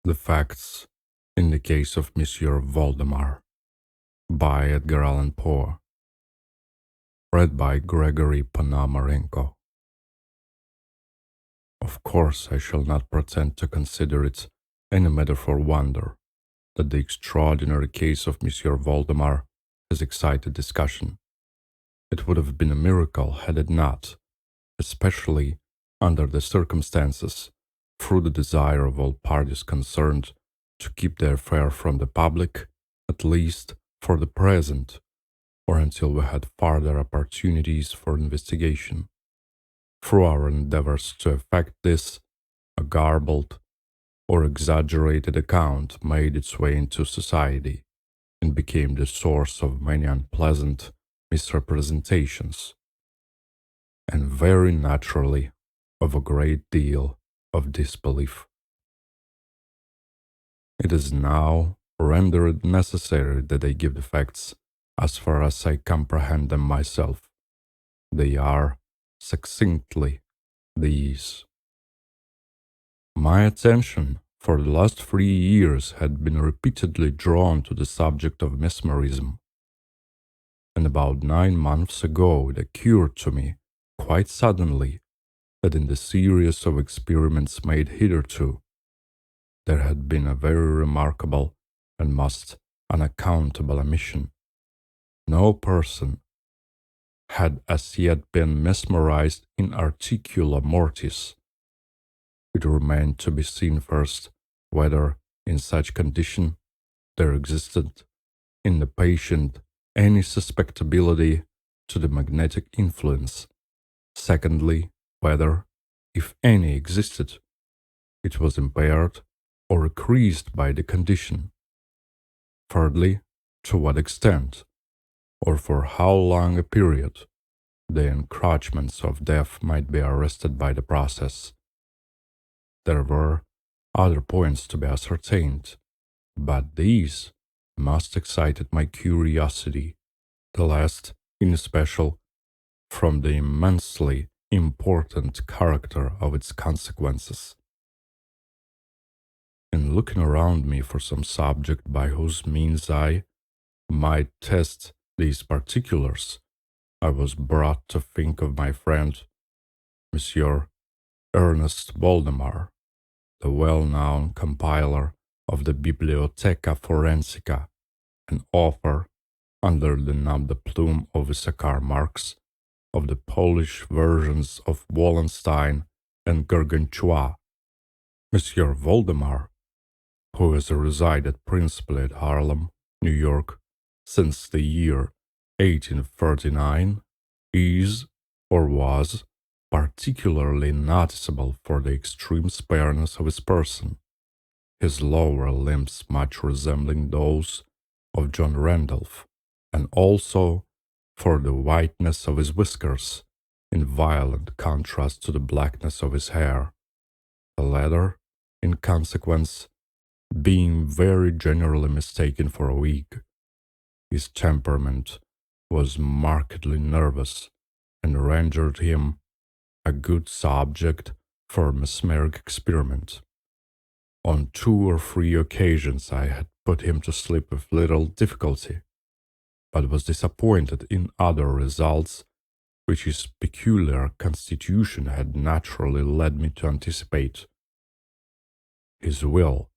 The Facts in the Case of M.Valdemar by Edgar Allan Poe. Read by Gregory Ponomarenko. Of course, I shall not pretend to consider it any matter for wonder that the extraordinary case of M.Valdemar has excited discussion. It would have been a miracle had it not, especially under the circumstances, through the desire of all parties concerned to keep the affair from the public, at least for the present, or until we had further opportunities for investigation. Through our endeavors to effect this, a garbled or exaggerated account made its way into society and became the source of many unpleasant misrepresentations, and very naturally of a great deal of disbelief. It is now rendered necessary that I give the facts as far as I comprehend them myself. They are, succinctly, these. My attention for the last 3 years had been repeatedly drawn to the subject of mesmerism, and about 9 months ago it occurred to me, quite suddenly, that in the series of experiments made hitherto, there had been a very remarkable and most unaccountable omission. No person had as yet been mesmerized in articula mortis. It remained to be seen first whether, in such condition, there existed in the patient any susceptibility to the magnetic influence. Secondly, whether, if any existed, it was impaired or increased by the condition. Thirdly, to what extent, or for how long a period, the encroachments of death might be arrested by the process. There were other points to be ascertained, but these most excited my curiosity, the last, in especial, from the immensely important character of its consequences. In looking around me for some subject by whose means I might test these particulars, I was brought to think of my friend, Monsieur Ernest Valdemar, the well-known compiler of the Bibliotheca Forensica, and author, under the nom de plume of Issachar Marx, of the Polish versions of Wallenstein and Gargantua. Monsieur Valdemar, who has resided principally at Harlem, New York, since the year 1839, is, or was, particularly noticeable for the extreme spareness of his person, his lower limbs much resembling those of John Randolph, and also for the whiteness of his whiskers, in violent contrast to the blackness of his hair, the latter, in consequence, being very generally mistaken for a wig. His temperament was markedly nervous, and rendered him a good subject for mesmeric experiment. On 2 or 3 occasions I had put him to sleep with little difficulty, but was disappointed in other results which his peculiar constitution had naturally led me to anticipate. His will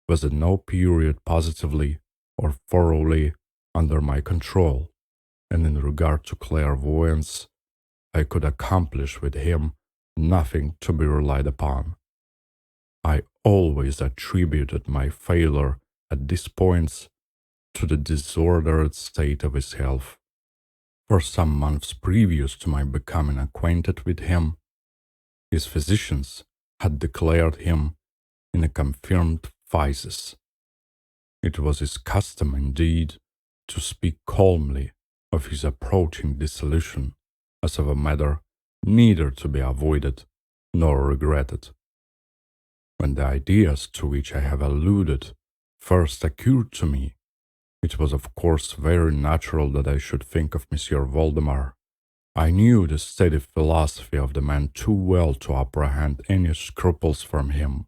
was at no period positively or thoroughly under my control, and in regard to clairvoyance, I could accomplish with him nothing to be relied upon. I always attributed my failure at these points to the disordered state of his health. For some months previous to my becoming acquainted with him, his physicians had declared him in a confirmed phthisis. It was his custom, indeed, to speak calmly of his approaching dissolution as of a matter neither to be avoided nor regretted. When the ideas to which I have alluded first occurred to me, it was of course very natural that I should think of M. Valdemar. I knew the steady philosophy of the man too well to apprehend any scruples from him,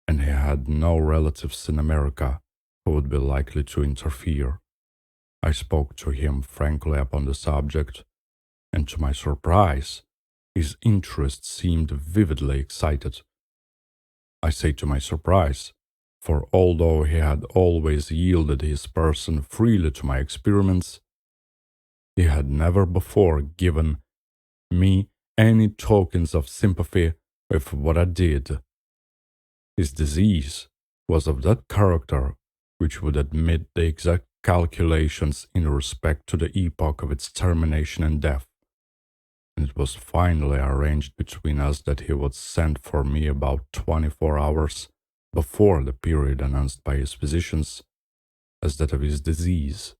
and he had no relatives in America who would be likely to interfere. I spoke to him frankly upon the subject, and to my surprise, his interest seemed vividly excited. I say to my surprise, for although he had always yielded his person freely to my experiments, he had never before given me any tokens of sympathy with what I did. His disease was of that character which would admit the exact calculations in respect to the epoch of its termination and death, and it was finally arranged between us that he would send for me about 24 hours before the period announced by his physicians as that of his disease.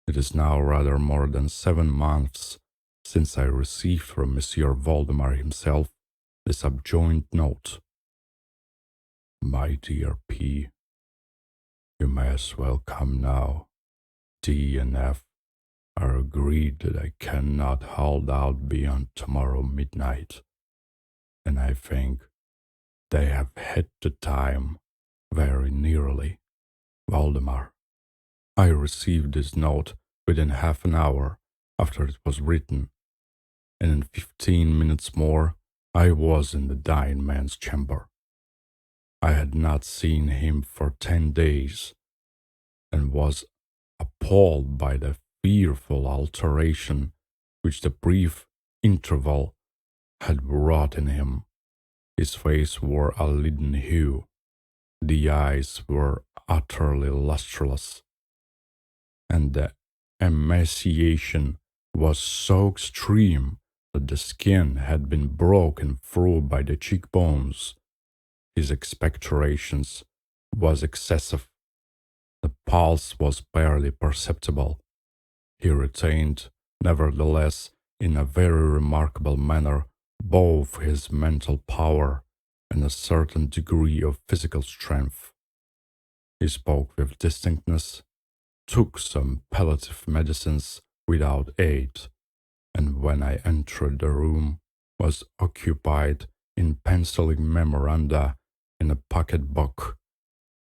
It is now rather more than 7 months since I received from M.Valdemar himself the subjoined note. My dear P, you may as well come now. D and F are agreed that I cannot hold out beyond tomorrow midnight, and I think they have hit the time very nearly. Valdemar. I received this note within half an hour after it was written, and in 15 minutes more I was in the dying man's chamber. I had not seen him for 10 days, and was appalled by the fearful alteration which the brief interval had wrought in him. His face wore a leaden hue, the eyes were utterly lustreless, and the emaciation was so extreme that the skin had been broken through by the cheekbones. His expectorations was excessive. The pulse was barely perceptible. He retained, nevertheless, in a very remarkable manner, both his mental power and a certain degree of physical strength. He spoke with distinctness, took some palliative medicines without aid, and when I entered the room, was occupied in penciling memoranda in a pocket-book.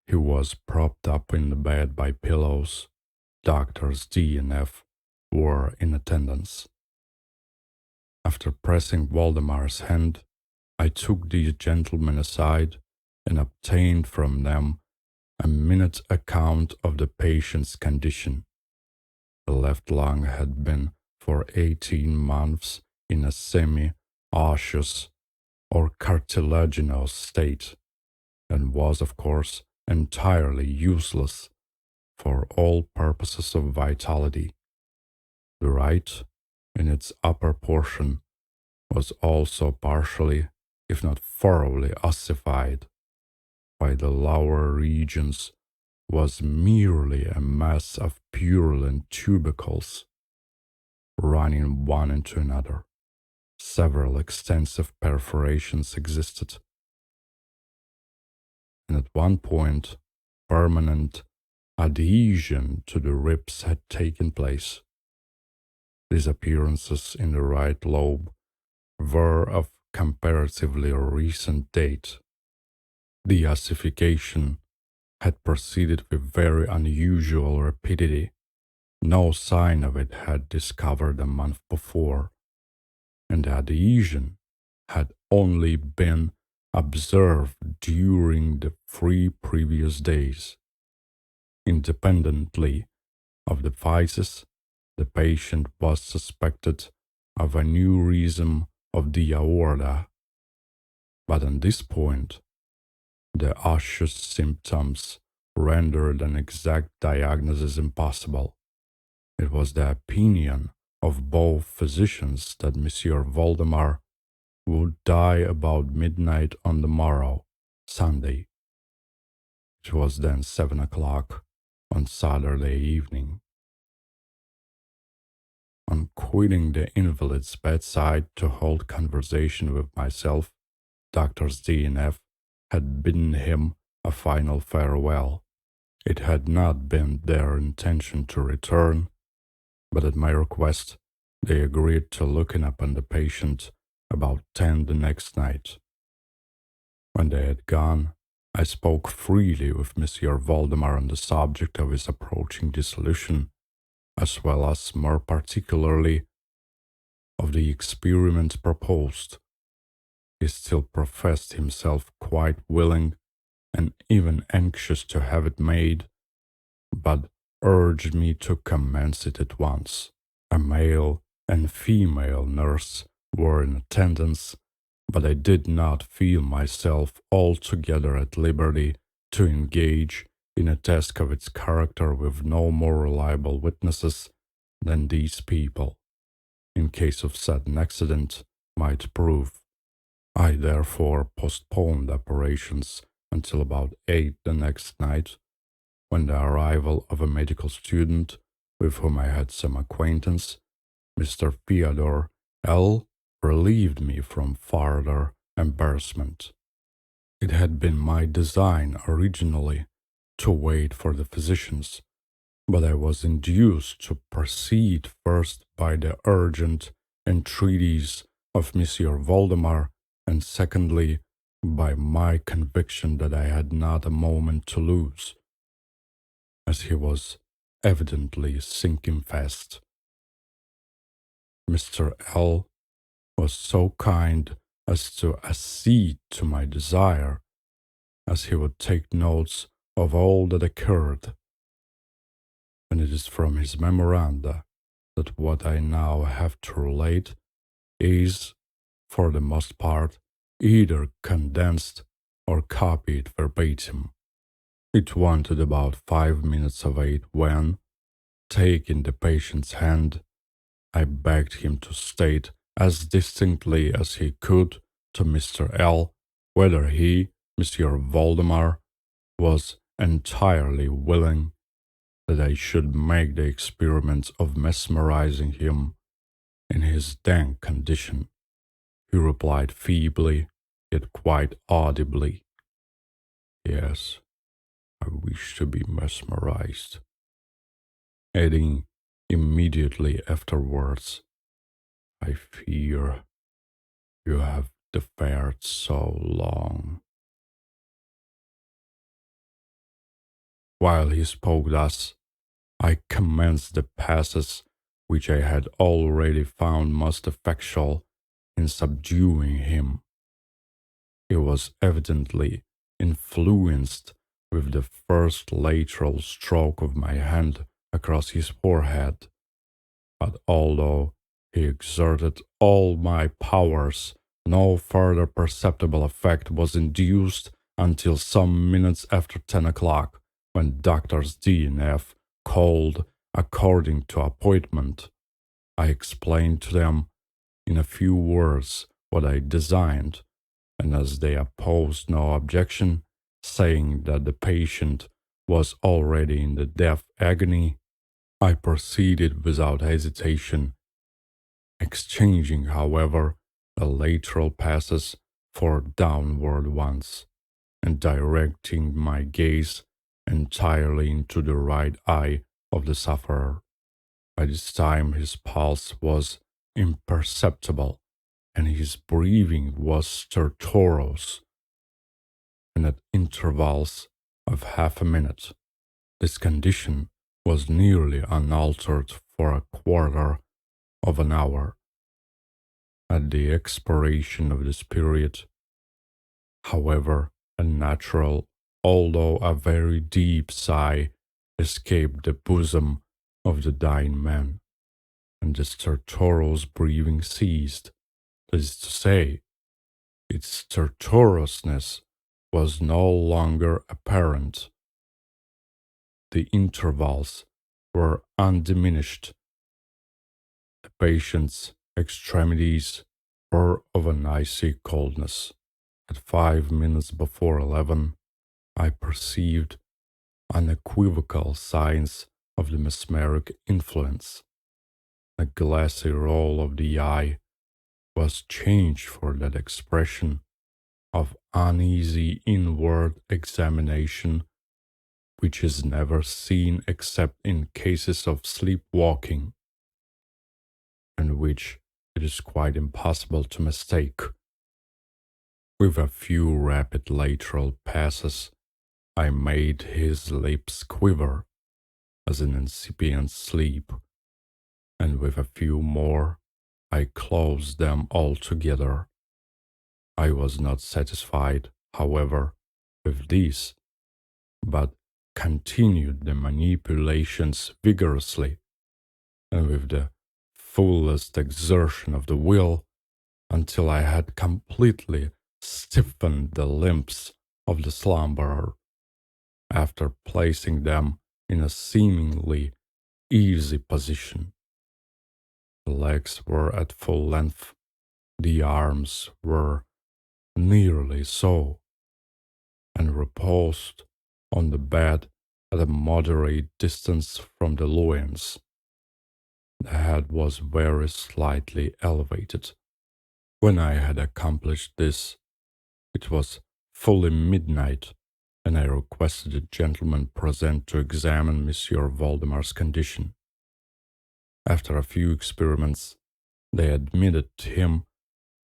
He was propped up in the bed by pillows. Doctors D and F were in attendance. After pressing Valdemar's hand, I took these gentlemen aside and obtained from them a minute account of the patient's condition. The left lung had been for 18 months in a semi-osseous or cartilaginous state, and was, of course, entirely useless for all purposes of vitality. The right, in its upper portion, was also partially, if not thoroughly, ossified, while the lower regions was merely a mass of purulent tubercles, running one into another. Several extensive perforations existed, and at one point, permanent adhesion to the ribs had taken place. These appearances in the right lobe were of comparatively recent date. The ossification had proceeded with very unusual rapidity. No sign of it had discovered a month before, and the adhesion had only been observed during the 3 previous days. Independently of the physis, the patient was suspected of aneurysm of the aorta, but on this point, the osseous symptoms rendered an exact diagnosis impossible. It was the opinion of both physicians that M.Valdemar would die about midnight on the morrow, Sunday. It was then 7 o'clock on Saturday evening. On quitting the invalid's bedside to hold conversation with myself, Doctors D and F had bidden him a final farewell. It had not been their intention to return, but at my request, they agreed to looking upon the patient about 10 the next night. When they had gone, I spoke freely with Monsieur Valdemar on the subject of his approaching dissolution, as well as more particularly of the experiment proposed. He still professed himself quite willing and even anxious to have it made, but urged me to commence it at once. A male and female nurse were in attendance, but I did not feel myself altogether at liberty to engage in a task of its character with no more reliable witnesses than these people, in case of sudden accident, might prove. I therefore postponed operations until about 8 the next night, when the arrival of a medical student with whom I had some acquaintance, Mr. Theodore L., relieved me from farther embarrassment. It had been my design originally to wait for the physicians, but I was induced to proceed first by the urgent entreaties of Monsieur Valdemar, and secondly by my conviction that I had not a moment to lose, as he was evidently sinking fast. Mr. L. was so kind as to accede to my desire, as he would take notes of all that occurred, and it is from his memoranda that what I now have to relate is, for the most part, either condensed or copied verbatim. It wanted about 5 minutes of 8 when, taking the patient's hand, I begged him to state as distinctly as he could to Mr. L. whether he, Monsieur Valdemar, was entirely willing that I should make the experiment of mesmerizing him in his then condition. He replied feebly, yet quite audibly, "Yes, I wish to be mesmerized," adding immediately afterwards, "I fear you have deferred so long." While he spoke thus, I commenced the passes which I had already found most effectual in subduing him. He was evidently influenced with the first lateral stroke of my hand across his forehead, but although he exerted all my powers, no further perceptible effect was induced until some minutes after 10 o'clock, when Doctors D and F called according to appointment. I explained to them in a few words what I designed, and as they opposed no objection, saying that the patient was already in the death agony, I proceeded without hesitation, exchanging, however, the lateral passes for downward ones, and directing my gaze entirely into the right eye of the sufferer. By this time his pulse was imperceptible, and his breathing was stertorous, and at intervals of half a minute. This condition was nearly unaltered for a quarter of an hour. At the expiration of this period, however, a natural, although a very deep sigh escaped the bosom of the dying man, and the stertorous breathing ceased. That is to say, its stertorousness was no longer apparent. The intervals were undiminished. The patient's extremities were of an icy coldness. At 5 minutes before 11, I perceived unequivocal signs of the mesmeric influence. The glassy roll of the eye was changed for that expression of uneasy inward examination which is never seen except in cases of sleepwalking, and which it is quite impossible to mistake. With a few rapid lateral passes, I made his lips quiver as in incipient sleep, and with a few more, I closed them altogether. I was not satisfied, however, with this, but continued the manipulations vigorously and with the fullest exertion of the will until I had completely stiffened the limbs of the slumberer. After placing them in a seemingly easy position, the legs were at full length, the arms were nearly so, and reposed on the bed at a moderate distance from the loins. The head was very slightly elevated. When I had accomplished this, it was fully midnight, and I requested the gentleman present to examine M.Valdemar's condition. After a few experiments, they admitted him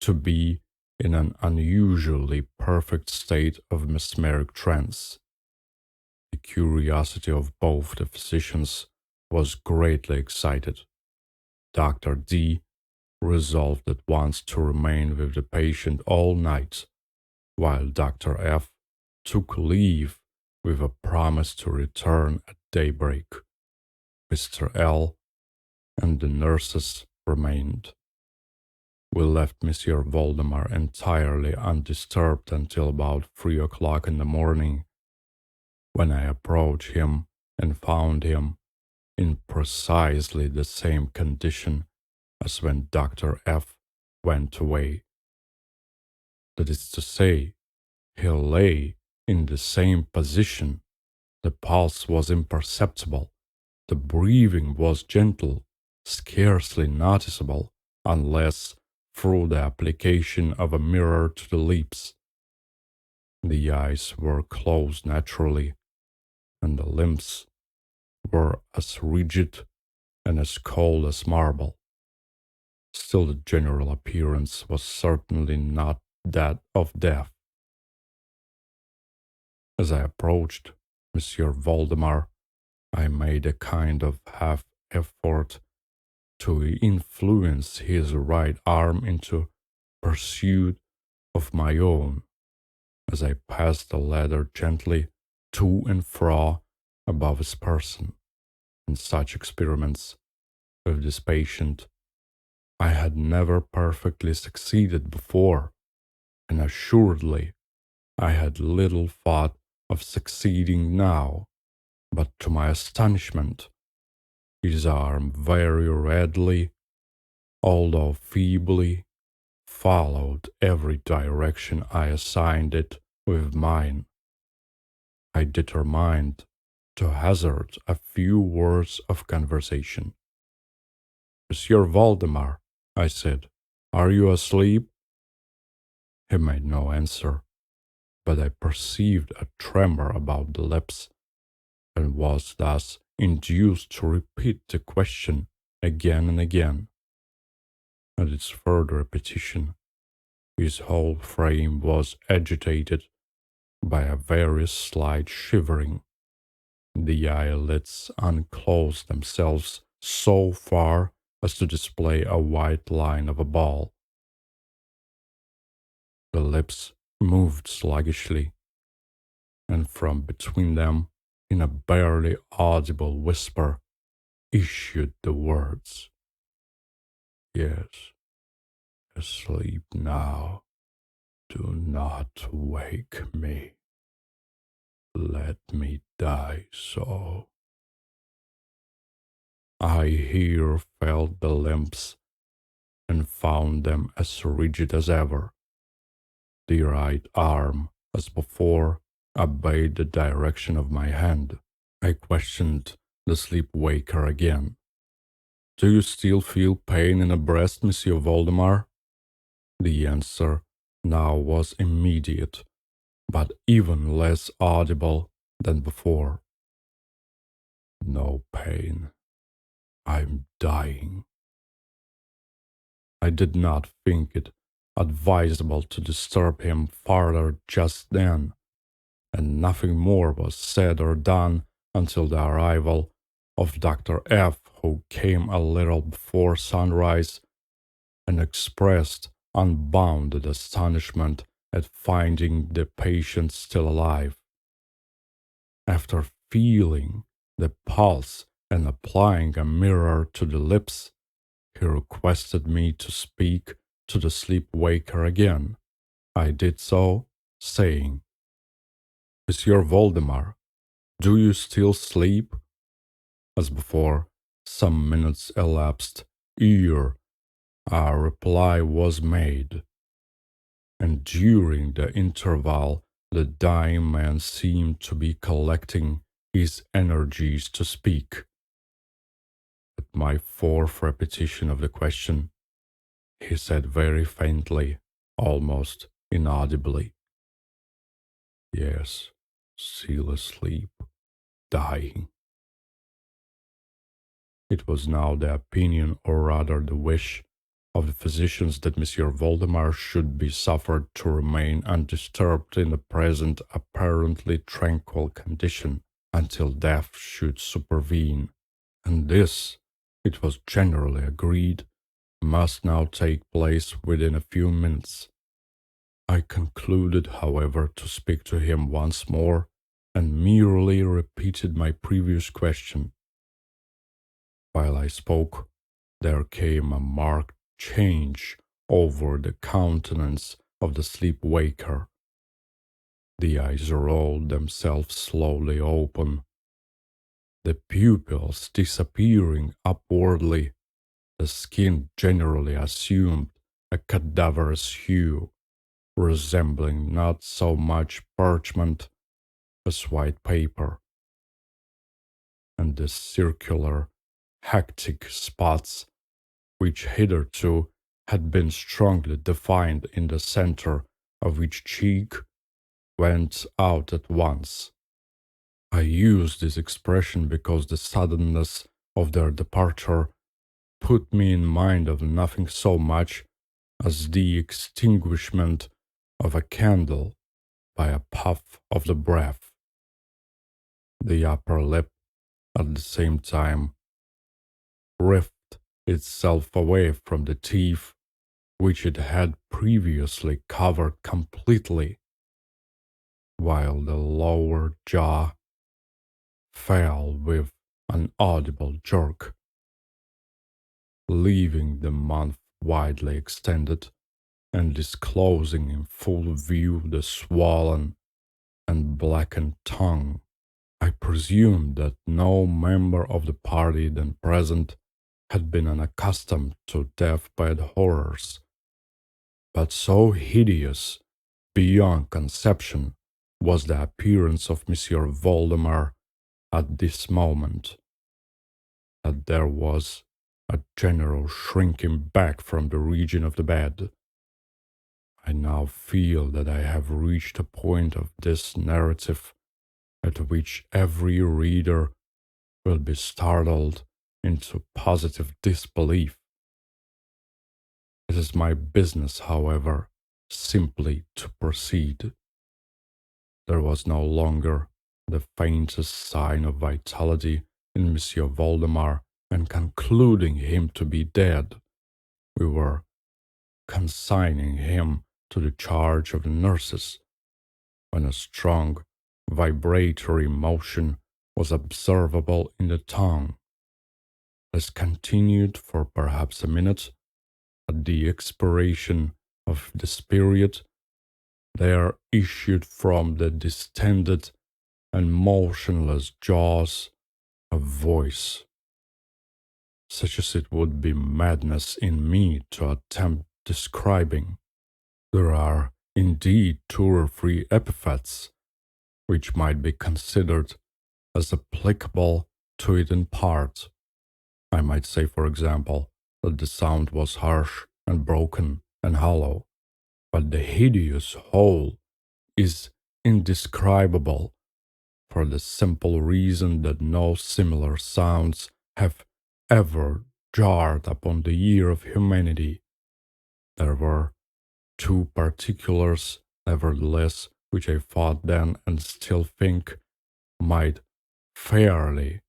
to be in an unusually perfect state of mesmeric trance. The curiosity of both the physicians was greatly excited. Dr. D resolved at once to remain with the patient all night, while Dr. F took leave with a promise to return at daybreak. Mr. L and the nurses remained. We left M. Valdemar entirely undisturbed until about 3 o'clock in the morning, when I approached him and found him in precisely the same condition as when Dr. F went away. That is to say, he lay in the same position. The pulse was imperceptible. The breathing was gentle, scarcely noticeable, unless through the application of a mirror to the lips. The eyes were closed naturally, and the limbs were as rigid and as cold as marble. Still, the general appearance was certainly not that of death. As I approached M. Valdemar, I made a kind of half effort to influence his right arm into pursuit of my own. As I passed the ladder gently to and fro above his person. In such experiments with this patient, I had never perfectly succeeded before, and assuredly I had little thought of succeeding now. But to my astonishment, his arm very readily, although feebly, followed every direction I assigned it with mine. I determined to hazard a few words of conversation. M. Valdemar, I said, are you asleep? He made no answer, but I perceived a tremor about the lips, and was thus induced to repeat the question again and again. At its further repetition, his whole frame was agitated by a very slight shivering. The eyelids unclosed themselves so far as to display a white line of a ball. The lips moved sluggishly, and from between them, in a barely audible whisper, issued the words, "Yes, asleep now. Do not wake me. Let me die so." I here felt the limbs and found them as rigid as ever. The right arm, as before, obeyed the direction of my hand. I questioned the sleep-waker again. "Do you still feel pain in the breast, M. Valdemar?" The answer now was immediate, but even less audible than before. "No pain. I'm dying." I did not think it advisable to disturb him farther just then, and nothing more was said or done until the arrival of Dr. F., who came a little before sunrise and expressed unbounded astonishment at finding the patient still alive. After feeling the pulse and applying a mirror to the lips, he requested me to speak to the sleep-waker again. I did so, saying, "Monsieur Valdemar, do you still sleep?" As before, some minutes elapsed ere a reply was made, and during the interval the dying man seemed to be collecting his energies to speak. At my fourth repetition of the question, he said very faintly, almost inaudibly, "Yes, still asleep, dying." It was now the opinion, or rather the wish, of the physicians that Monsieur Valdemar should be suffered to remain undisturbed in the present apparently tranquil condition until death should supervene, and this, it was generally agreed, must now take place within a few minutes. I concluded, however, to speak to him once more, and merely repeated my previous question. While I spoke, there came a marked change over the countenance of the sleep-waker. The eyes rolled themselves slowly open, the pupils disappearing upwardly, the skin generally assumed a cadaverous hue, resembling not so much parchment as white paper, and the circular, hectic spots which hitherto had been strongly defined in the center of each cheek, went out at once. I use this expression because the suddenness of their departure put me in mind of nothing so much as the extinguishment of a candle by a puff of the breath. The upper lip, at the same time, ripped itself away from the teeth which it had previously covered completely, while the lower jaw fell with an audible jerk, leaving the mouth widely extended and disclosing in full view the swollen and blackened tongue. I presumed that no member of the party then present had been unaccustomed to deathbed horrors, but so hideous beyond conception was the appearance of Monsieur Valdemar at this moment, that there was a general shrinking back from the region of the bed. I now feel that I have reached a point of this narrative at which every reader will be startled into positive disbelief. It is my business, however, simply to proceed. There was no longer the faintest sign of vitality in Monsieur Valdemar, and concluding him to be dead, we were consigning him to the charge of the nurses, when a strong vibratory motion was observable in the tongue. This continued for perhaps a minute. At the expiration of this period, there issued from the distended and motionless jaws a voice, such as it would be madness in me to attempt describing. There are indeed 2 or 3 epithets which might be considered as applicable to it in part. I might say, for example, that the sound was harsh and broken and hollow, but the hideous whole is indescribable, for the simple reason that no similar sounds have ever jarred upon the ear of humanity. There were two particulars, nevertheless, which I thought then and still think might fairly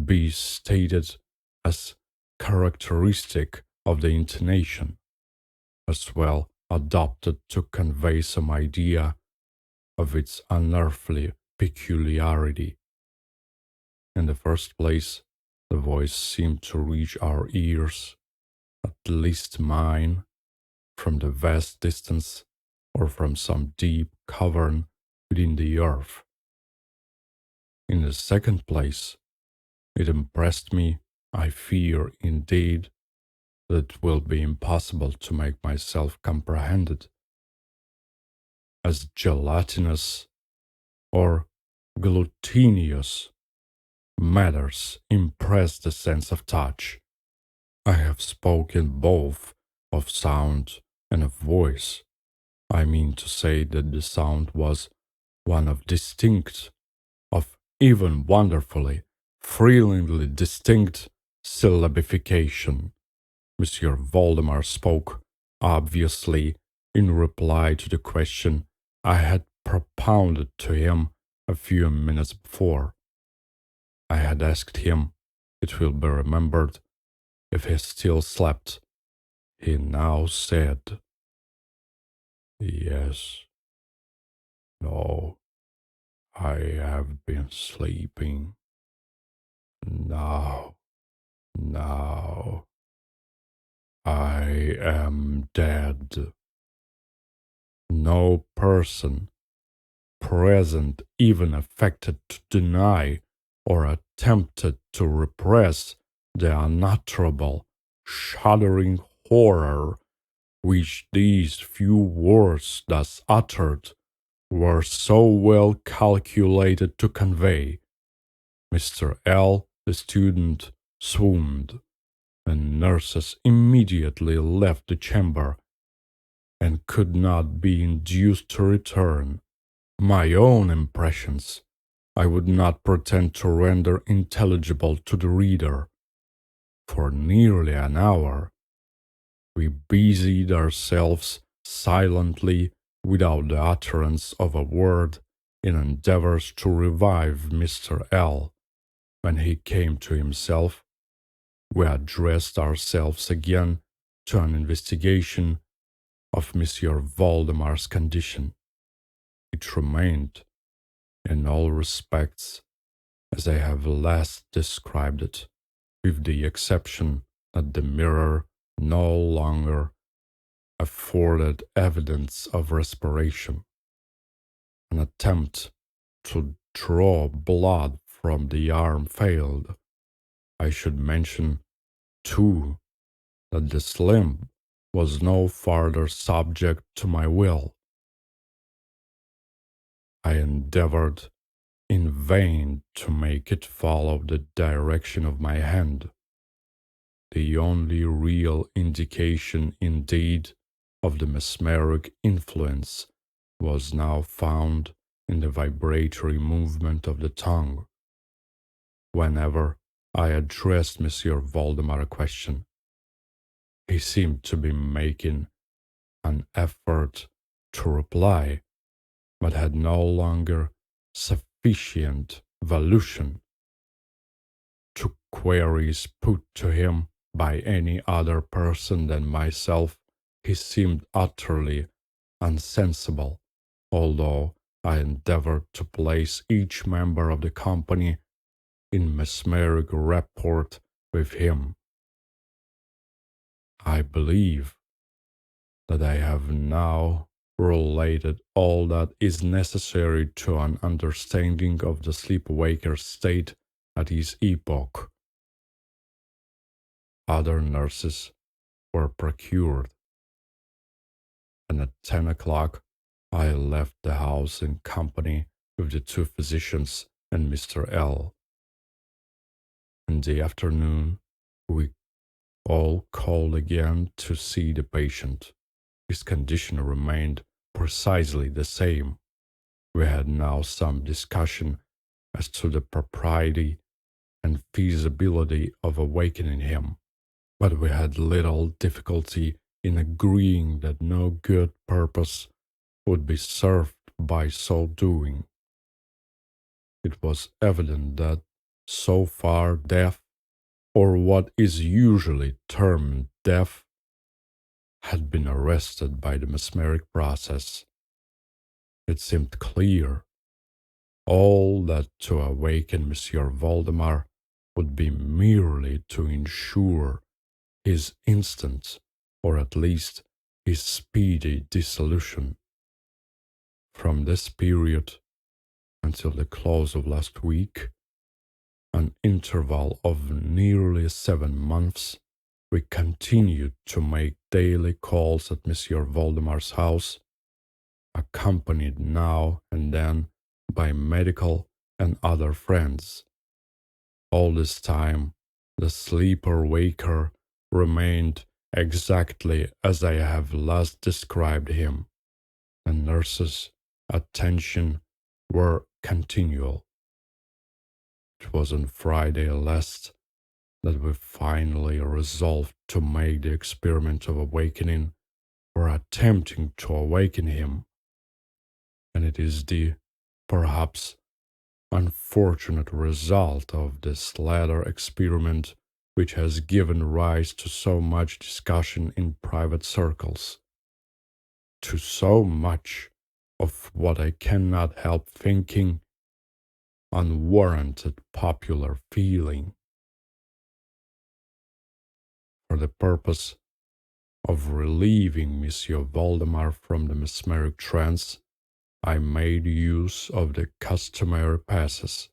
be stated as characteristic of the intonation, as well adopted to convey some idea of its unearthly peculiarity. In the first place, the voice seemed to reach our ears, at least mine, from the vast distance or from some deep cavern within the earth. In the second place, it impressed me, I fear indeed, that it will be impossible to make myself comprehended, as gelatinous or glutinous matters impress the sense of touch. I have spoken both of sound and of voice. I mean to say that the sound was one of distinct, of even wonderfully, thrillingly distinct syllabification. M.Valdemar spoke, obviously, in reply to the question I had propounded to him a few minutes before. I had asked him, it will be remembered, if he still slept. He now said, "Yes, no, I have been sleeping. Now, now, I am dead." No person present even affected to deny or attempted to repress the unutterable, shuddering horror which these few words thus uttered were so well calculated to convey. Mr. L., the student, swooned, and nurses immediately left the chamber and could not be induced to return. My own impressions I would not pretend to render intelligible to the reader. For nearly an hour we busied ourselves silently, without the utterance of a word, in endeavors to revive Mr. L. When he came to himself, we addressed ourselves again to an investigation of M.Valdemar's condition. It remained, in all respects, as I have last described it, with the exception that the mirror no longer afforded evidence of respiration. An attempt to draw blood from the arm failed. I should mention, too, that this limb was no farther subject to my will. I endeavored in vain to make it follow the direction of my hand. The only real indication, indeed, of the mesmeric influence was now found in the vibratory movement of the tongue. Whenever I addressed M.Valdemar a question, he seemed to be making an effort to reply, but had no longer sufficient volition. To queries put to him by any other person than myself, he seemed utterly unsensible, although I endeavored to place each member of the company in mesmeric rapport with him. I believe that I have now related all that is necessary to an understanding of the sleep-waker's state at his epoch. Other nurses were procured, and at 10 o'clock I left the house in company with the two physicians and Mr. L. In the afternoon, we all called again to see the patient. His condition remained precisely the same. We had now some discussion as to the propriety and feasibility of awakening him, but we had little difficulty in agreeing that no good purpose would be served by so doing. It was evident that, so far, death, or what is usually termed death, had been arrested by the mesmeric process. It seemed clear all that to awaken M.Valdemar would be merely to ensure his instant, or at least his speedy dissolution. From this period until the close of last week, an interval of nearly 7 months, we continued to make daily calls at M.Valdemar's house, accompanied now and then by medical and other friends. All this time, the sleeper-waker remained exactly as I have last described him. The nurse's attention were continual. It was on Friday last that we finally resolved to make the experiment of awakening, or attempting to awaken him, and it is the, perhaps, unfortunate result of this latter experiment which has given rise to so much discussion in private circles, to so much of what I cannot help thinking unwarranted popular feeling. For the purpose of relieving M.Valdemar from the mesmeric trance, I made use of the customary passes.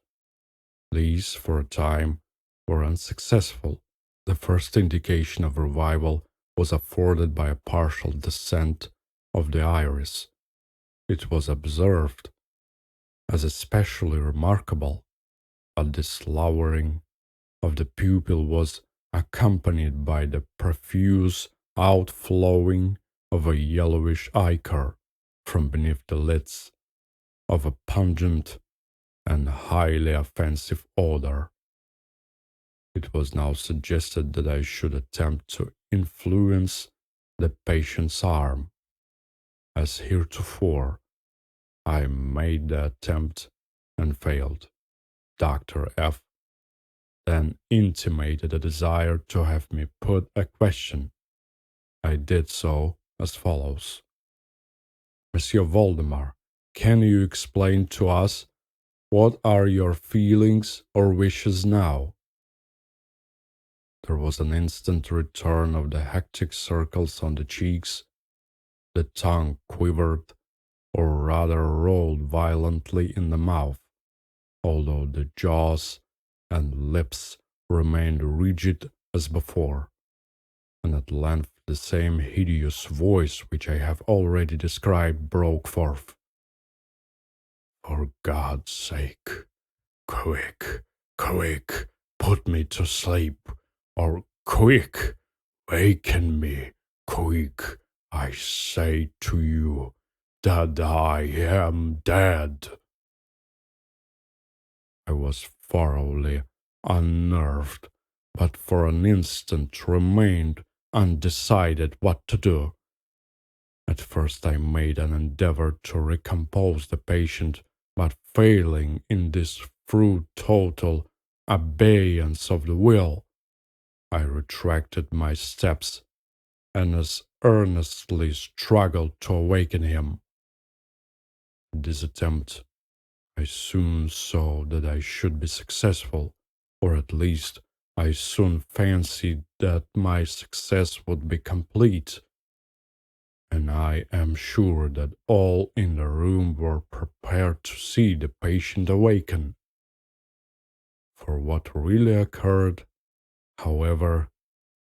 These, for a time, were unsuccessful. The first indication of revival was afforded by a partial descent of the iris. It was observed as especially remarkable, but this lowering of the pupil was accompanied by the profuse outflowing of a yellowish ichor from beneath the lids, of a pungent and highly offensive odor. It was now suggested that I should attempt to influence the patient's arm. As heretofore, I made the attempt and failed. Dr. F. then intimated a desire to have me put a question. I did so as follows: M.Valdemar, can you explain to us what are your feelings or wishes now? There was an instant return of the hectic circles on the cheeks. The tongue quivered, or rather rolled violently in the mouth, although the jaws and lips remained rigid as before, and at length the same hideous voice which I have already described broke forth. For God's sake, quick, quick, put me to sleep, or quick, waken me, quick, I say to you, that I am dead. I was thoroughly unnerved, but for an instant remained undecided what to do. At first I made an endeavor to recompose the patient, but failing in this through total abeyance of the will, I retracted my steps and as earnestly struggled to awaken him. In this attempt, I soon saw that I should be successful, or at least I soon fancied that my success would be complete, and I am sure that all in the room were prepared to see the patient awaken. For what really occurred, however,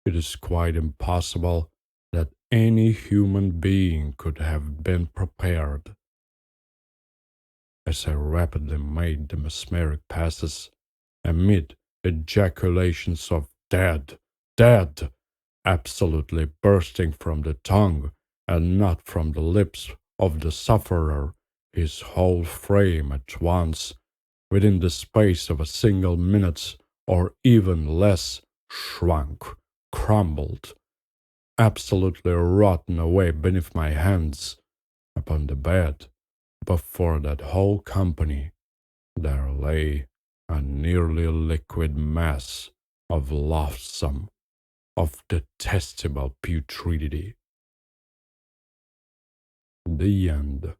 it is quite impossible that any human being could have been prepared. As I rapidly made the mesmeric passes, amid ejaculations of "dead, dead," absolutely bursting from the tongue and not from the lips of the sufferer, his whole frame at once, within the space of a single minute or even less, shrunk, crumbled, absolutely rotten away beneath my hands upon the bed. Before that whole company, there lay a nearly liquid mass of loathsome, of detestable putridity. The end.